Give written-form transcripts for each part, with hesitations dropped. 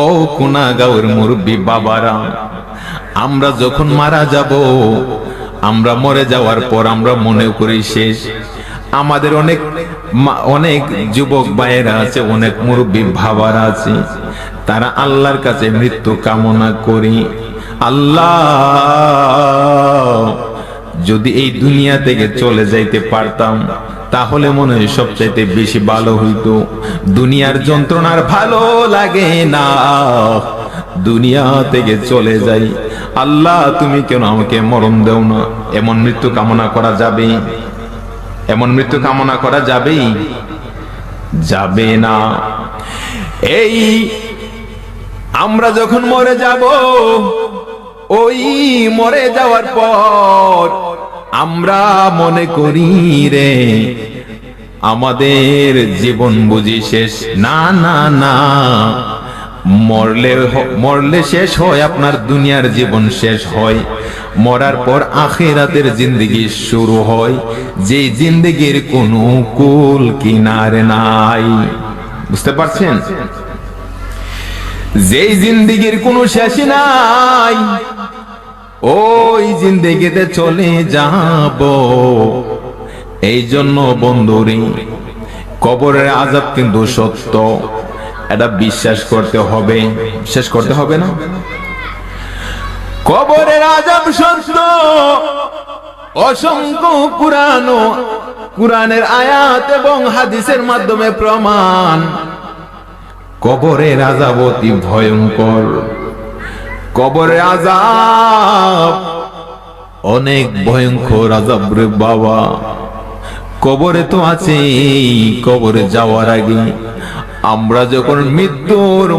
ও কুনাগাঁওয়ের মুরব্বী বাবারা, আমরা যখন মারা যাব, আমরা মরে যাওয়ার পর আমরা মনে করি শেষ। আমাদের অনেক অনেক যুবক ভাইয়েরা আছে, অনেক মুরব্বী বাবারা আছে, তারা আল্লাহর কাছে মৃত্যু কামনা করি, আল্লাহ যদি এই দুনিয়া থেকে চলে যাইতে পারতাম তাহলে মনে হয় সবচাইতে বেশি ভালো হইতো। দুনিয়ার যন্ত্রণার ভালো লাগে না, দুনিয়া থেকে চলে যাই। আল্লাহ তুমি কেন আমাকে মরণ দেও না? এমন মৃত্যু কামনা করা যাবে? এমন মৃত্যু কামনা করা যাবে? যাবে না। এই আমরা যখন মরে যাব, ওই মরে যাওয়ার পর আমরা মনে করি রে আমাদের জীবন বুঝি শেষ। না না না, মরলে শেষ হয়, আপনার দুনিয়ার জীবন শেষ হয়। মরার পর আখিরাতের জিন্দেগি শুরু হয়, যে জিন্দেগির কোনো কুল কিনারে নাই। বুঝতে পারছেন? যেই জিন্দেগির কোনো শেষ নাই, ওই জিন্দেগিতে চলে যাব। এই জন্য বন্ধুরে, কবরের আযাব কিন্তু সত্য, এটা বিশ্বাস করতে হবে। বিশ্বাস করতে হবে না? কবরের আযাব সত্য, অসংখ্য কুরআনের আয়াত এবং হাদিসের মাধ্যমে প্রমাণ। কবরের আযাব অতি ভয়ঙ্কর। কবরের আযাব অনেক ভয়ঙ্কর আযাব রে বাবা। কবরে তো আছে, কবরে যাওয়ার আগে আমরা যখন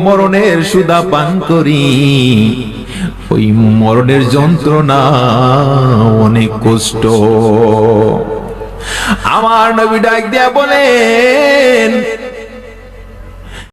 মরণের সুধা পান করি, ওই মরণের যন্ত্রণা অনেক কষ্ট। আমার নবী ডাক দিয়া বলেন,